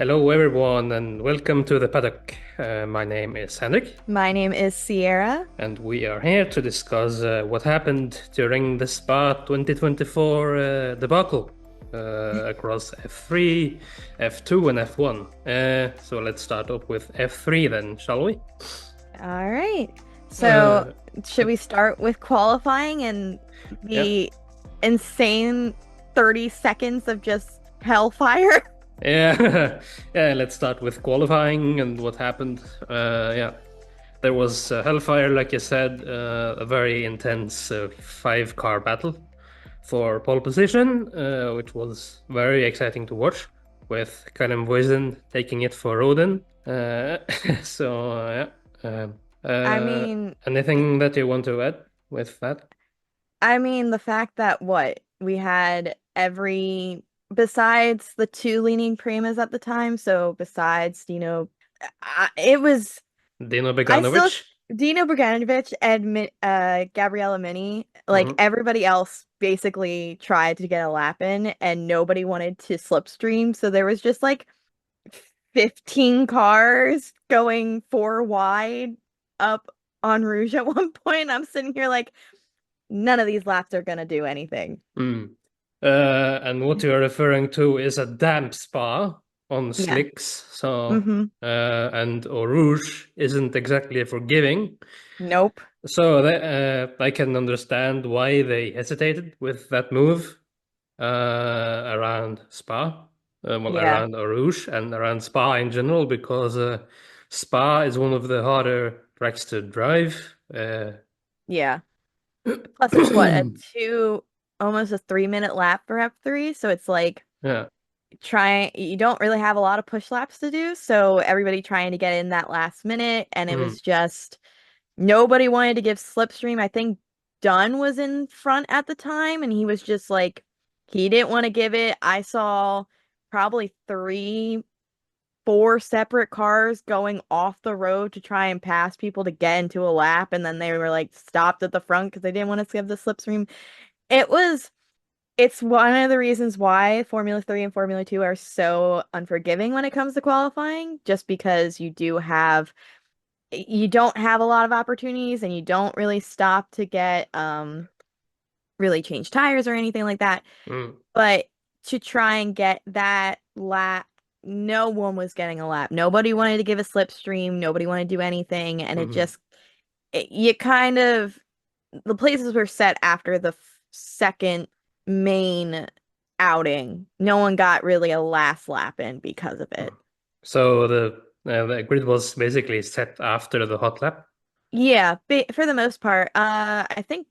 Hello, everyone, and welcome to the Paddock. My name is Henrik, My name is Sierra. and we are here to discuss what happened during the Spa 2024 debacle across F3, F2, and F1. So let's start up with F3 then, shall we? All right. So, Uh, should we start with qualifying and yeah, the insane 30 seconds of just hellfire? yeah, yeah. Let's start with qualifying and what happened. Yeah, there was Hellfire, like you said, a very intense five-car battle for pole position, which was very exciting to watch, with Callum Boysen taking it for Roden. So yeah. I Uh, mean, Anything that you want to add with that? the fact that we had besides the two leaning Primas at the time, so besides, it was Dino I still Beganovic. Dino Bogdanovic and Gabriella Mini, like Hmm. everybody else basically tried to get a lap in and nobody wanted to slipstream, so there was just like 15 cars going four wide up on Rouge at one point. I'm sitting here like none of these laps are gonna do anything. Mm. And what you're referring to is a damp spa on Yeah. slicks. So, Mm-hmm. and Eau Rouge isn't exactly forgiving. Nope. So I can understand why they hesitated with that move around Spa, well, Yeah. around Eau Rouge and around Spa in general, because Spa is one of the harder tracks to drive. Yeah. Plus it's what, a two almost a 3 minute lap for F3, so it's like Yeah. you don't really have a lot of push laps to do, so everybody trying to get in that last minute, and it Mm. was just nobody wanted to give slipstream. I think Dunn was in front at the time and he was just like he didn't want to give it. I saw probably four separate cars going off the road to try and pass people to get into a lap, and then they were like stopped at the front because they didn't want to give the slipstream. It was it's one of the reasons why Formula 3 and Formula 2 are so unforgiving when it comes to qualifying, just because you don't have a lot of opportunities and you don't really stop to get really change tires or anything like that. Mm. But to try and get that lap, no one was getting a lap. Nobody wanted to give a slipstream, nobody wanted to do anything, and Mhm. you kind of the places were set after the second main outing. No one got really a last lap in because of it. So the grid was basically set after the hot lap. Yeah, for the most part. I think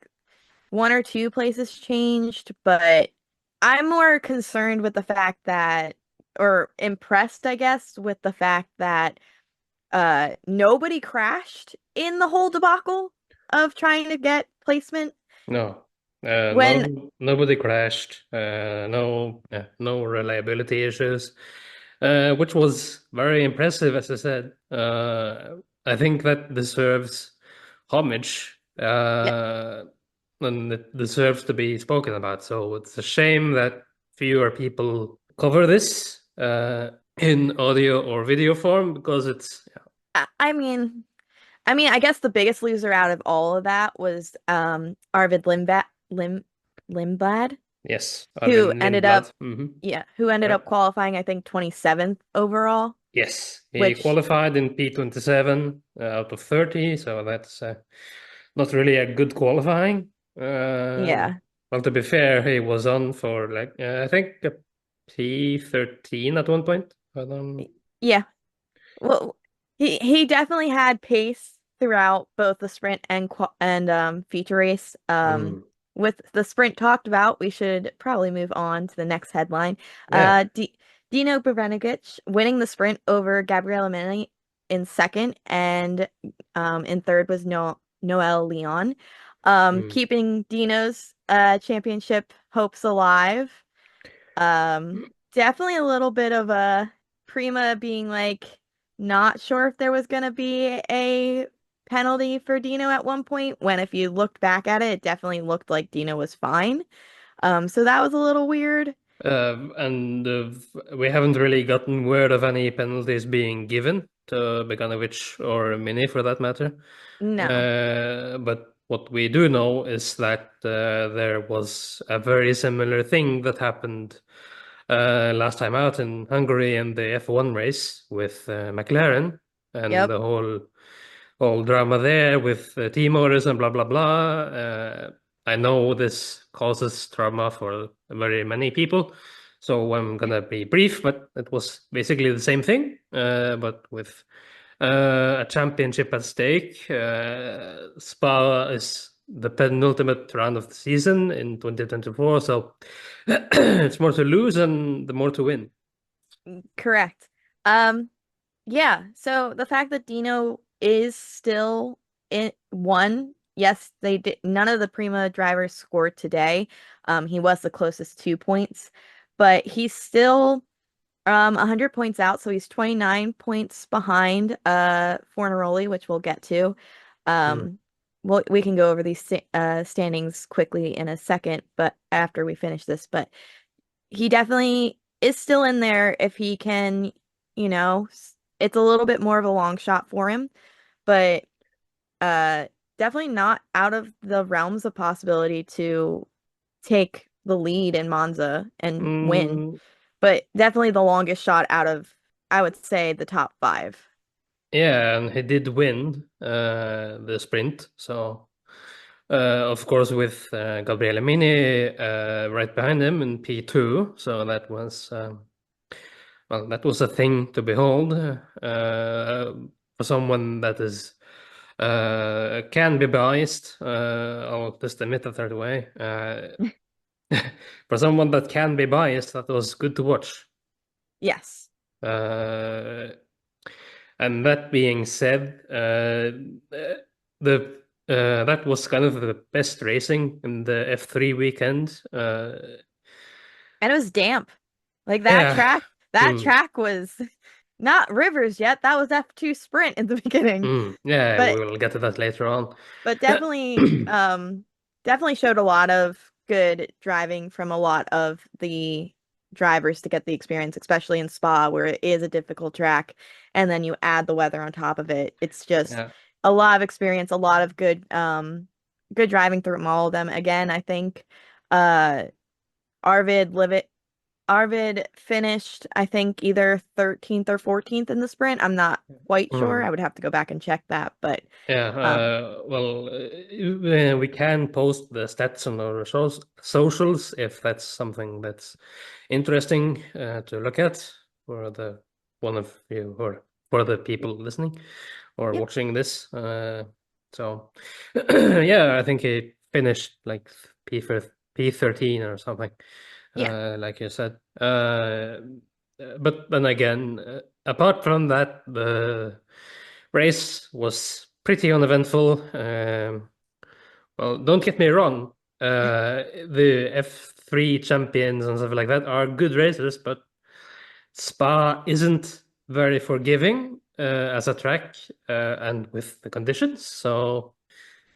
one or two places changed, but I'm more concerned with the fact that, or impressed, I guess, with the fact that nobody crashed in the whole debacle of trying to get placement. No, When no, nobody crashed. No reliability issues, which was very impressive, as I said. I think that deserves homage, Yeah, and it deserves to be spoken about. So it's a shame that fewer people cover this in audio or video form because it's I mean, I guess the biggest loser out of all of that was Arvid Limblad, yes, who Arvin ended up Lindblad. Hmm. yeah, who ended Yeah. up qualifying, I think, 27th overall, Yes, he which qualified in P27 out of 30, so that's not really a good qualifying. yeah. Well, to be fair, he was on for like I think a P13 at one point. I don't. Yeah. Well, he definitely had pace throughout both the sprint and feature race. Mm, With the sprint talked about, we should probably move on to the next headline. yeah. Dino Berenicich winning the sprint over Gabriele Mini in second, and in third was Noel Leon, Mm, keeping Dino's championship hopes alive. Definitely a little bit of a Prima being like not sure if there was gonna be a penalty for Dino at one point, when if you looked back at it, it definitely looked like Dino was fine. So that was a little weird. And we haven't really gotten word of any penalties being given to Beganovic or Mini for that matter. No. But what we do know is that there was a very similar thing that happened last time out in Hungary in the F1 race with McLaren and Yep. the whole drama there with team orders and blah blah blah. I know this causes trauma for very many people, so I'm gonna be brief. But it was basically the same thing, but with a championship at stake. Spa is the penultimate round of the season in 2024, so it's more to lose and the more to win. Correct. Um, yeah. So the fact that Dino is still in one, yes, they did. None of the Prima drivers scored today. He was the closest 2 points, but he's still 100 points out, so he's 29 points behind Fornaroli, which we'll get to. Mm. Um, we can go over these standings quickly in a second, but after we finish this, but he definitely is still in there if he can, it's a little bit more of a long shot for him, but uh definitely not out of the realms of possibility to take the lead in Monza and win, Mm, but definitely the longest shot out of, I would say, the top five. yeah, and he did win the sprint, so of course with Gabriele Mini right behind him in P2, so that was well, that was a thing to behold for someone that is can be biased. I'll just admit that right away. For someone that can be biased, that was good to watch. Yes. Uh, and that being said, the that was kind of the best racing in the F3 weekend. And it was damp. Like Yeah. that Mm, track was not rivers yet. That was F2 sprint in the beginning. yeah, we But will get to that later on. definitely showed a lot of good driving from a lot of the drivers to get the experience, especially in Spa where it is a difficult track, and then you add the weather on top of it. It's just Yeah. a lot of experience, a lot of good driving through all of them. Again, I think uh Arvid Livet Arvid finished, I think, either 13th or 14th in the sprint. I'm not quite sure. Mm. I would have to go back and check that, but Yeah, um well, we can post the stats on our socials if that's something that's interesting to look at for the one of you or for the people listening or yep, watching this. So, yeah, I think he finished like P13 or something, yeah. like you said. But then again, apart from that, the race was pretty uneventful. Well, don't get me wrong. The F3 champions and stuff like that are good racers, but Spa isn't very forgiving as a track and with the conditions. So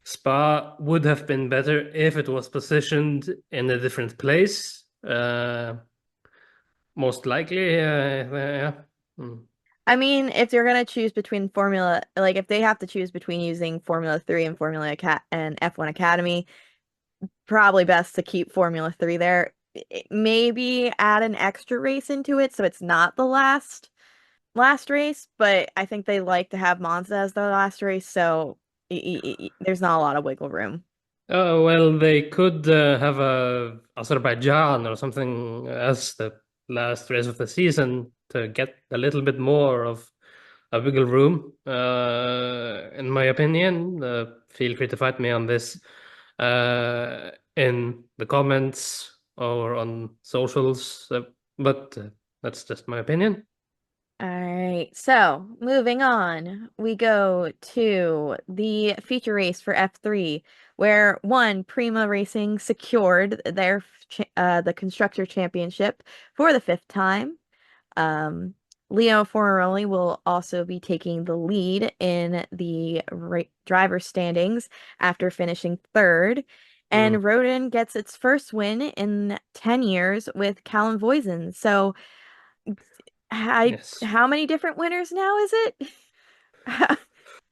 Spa would have been better if it was positioned in a different place. Most likely, yeah. Mm. I mean, if you're gonna choose between Formula, like if they have to choose between using Formula 3 and Formula Cat and F1 Academy, probably best to keep Formula 3 there. Maybe add an extra race into it so it's not the last race, but I think they like to have Monza as their last race, so there's not a lot of wiggle room. Oh, well, they could have a Azerbaijan or something as the last race of the season to get a little bit more of a wiggle room. In my opinion, feel free to fight me on this in the comments or on socials, but that's just my opinion. All right, so moving on, we go to the feature race for F3, where one Prima Racing secured their the constructor championship for the fifth time. Um, Leo Fornaroli will also be taking the lead in the driver standings after finishing third. Mm, and Rodin gets its first win in 10 years with Callum Voisin. So, yes. how many different winners now is it?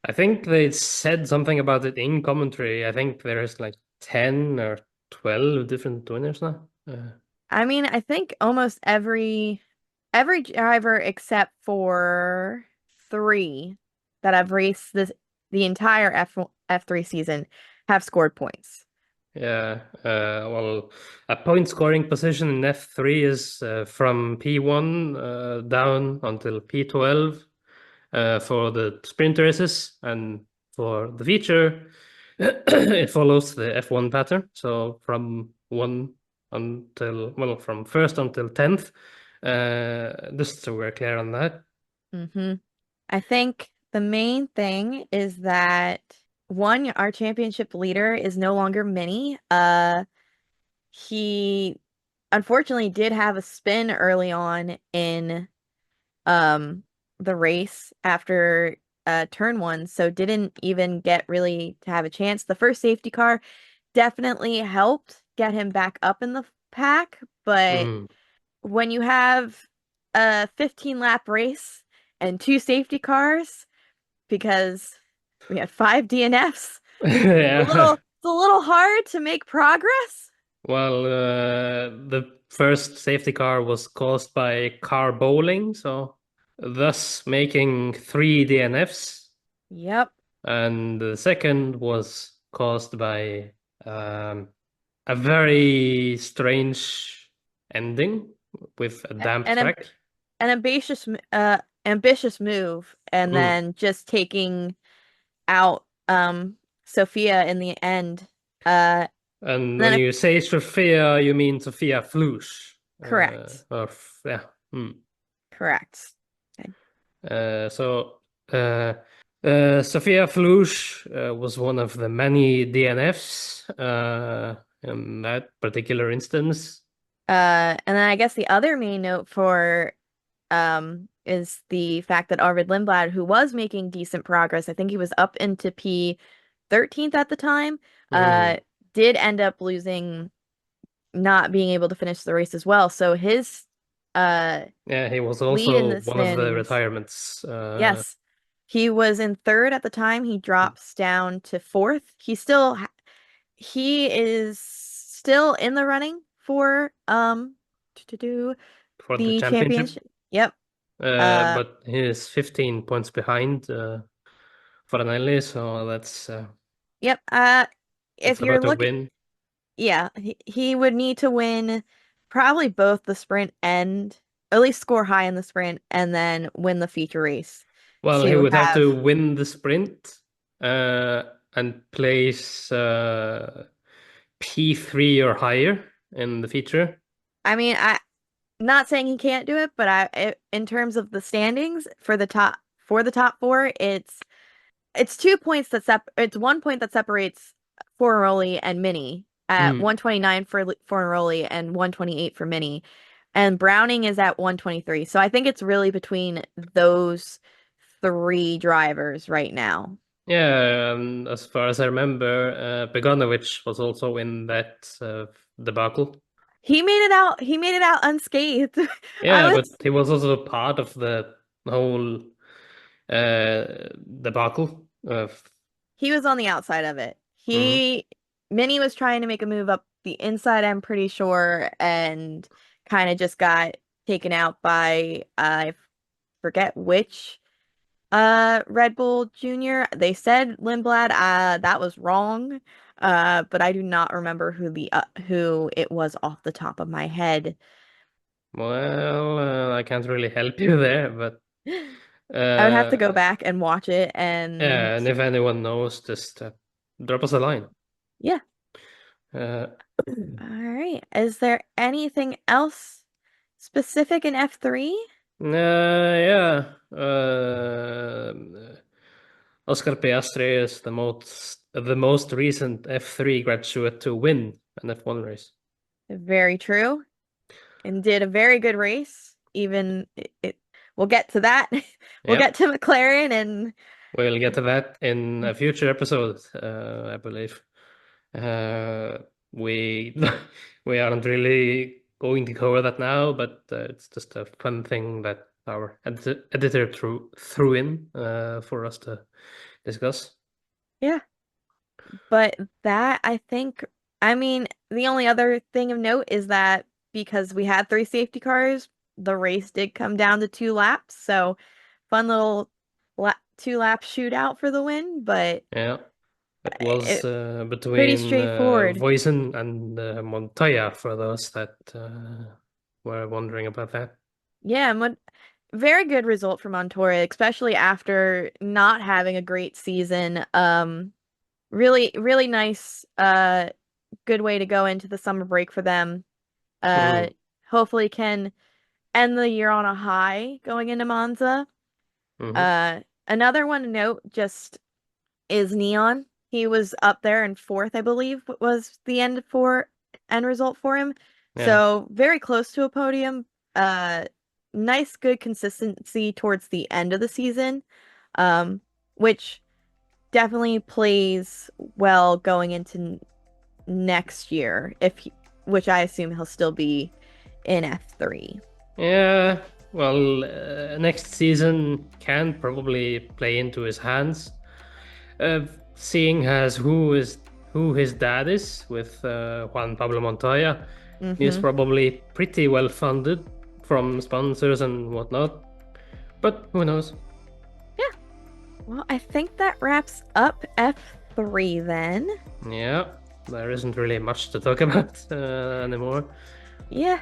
I think they said something about it in commentary. I think there's like 10 or 12 different winners now. I mean, I think almost every driver except for three that have raced the entire F3 season have scored points. Yeah, well, a point scoring position in F3 is from P1 down until P12 for the sprint races, and for the feature, it follows the F1 pattern. So from 1 until, well, from first until 10th, just so we're clear on that. hmm I think the main thing is that one, our championship leader is no longer Mini. He unfortunately did have a spin early on in um the race after turn one, so didn't even get really to have a chance. The first safety car definitely helped get him back up in the pack, but Mm. when you have a 15 lap race and two safety cars, because we had five DNFs, Yeah. it's a little hard to make progress. Well, the first safety car was caused by car bowling, so thus making three DNFs. Yep. And the second was caused by um, a very strange ending with a damp And track. an ambitious move, and Mm. then just taking out Sophia in the end. Uh And when then you say Sophia, you mean Sophia Flush. correct. Yeah. Mm. Correct. Okay. So uh, Sophia Flush was one of the many DNFs in that particular instance. And then I guess the other main note for is the fact that Arvid Lindblad, who was making decent progress, I think he was up into P13th at the time, uh Mm. did end up losing, not being able to finish the race as well. So his uh Yeah, he was lead in also the one of the standings, retirements. yes, he was in third at the time. He drops down to fourth. He is still in the running for to do for the the championship. championship. Yep. Uh But he's 15 points behind Farinelli, so yep. it's If you're about to looking, win. yeah, he would need to win probably both the sprint and at least score high in the sprint and then win the feature race Well, he to would have have. to win the sprint uh, and place P3 or higher in the feature. I mean, not saying he can't do it, but in terms of the standings for the top four, it's 2 points it's 1 point that separates Fornaroli and Mini at Mm. 129 for Fornaroli and 128 for Mini. And Browning is at 123. So I think it's really between those three drivers right now. Yeah, as far as I remember, Beganovic was also in that debacle. He made it out unscathed. I Yeah, but was he was also part of the whole debacle. he was on the outside of it. Mhm. Minnie was trying to make a move up the inside, I'm pretty sure, and kind of just got taken out by I forget which Red Bull Junior. They said Lindblad, that was wrong. But I do not remember who it was off the top of my head. Well, I can't really help you there, but I would have to go uh, back and watch it and yeah, and if anyone knows, just drop us a line. yeah. Uh, All right. Is there anything else specific in F3? yeah, Oscar Piastri is the most recent F3 graduate to win an F1 race. Very true. And did a very good race. We'll get to that. We'll get Yep, to McLaren and we'll get to that in a future episode, I believe. Uh, we we aren't really going to cover that now, but it's just a fun thing that our editor threw in for us to discuss. Yeah. But that, I think, I mean, the only other thing of note is that because we had three safety cars, the race did come down to 2 laps. So fun little la 2 lap shootout for the win, but Yeah, it was it pretty between straightforward. Voisin and Montoya for those that were wondering about that. Yeah, very good result for Montoya, especially after not having a great season. Really, really nice, good way to go into the summer break for them. Uh, Mm, hopefully can end the year on a high going into Monza. hmm Uh, Another one to note just is Neon. He was up there in fourth, I believe, was the end result for him. Yeah. So very close to a podium. Uh, Nice, good consistency towards the end of the season, um, which definitely plays well going into next year, which I assume he'll still be in F3. Yeah, well, next season can probably play into his hands. Seeing as who his dad is with Juan Pablo Montoya, he's Mm-hmm. probably pretty well funded from sponsors and whatnot. But who knows? Yeah. Well, I think that wraps up F3 then. Yeah, there isn't really much to talk about anymore. Yeah.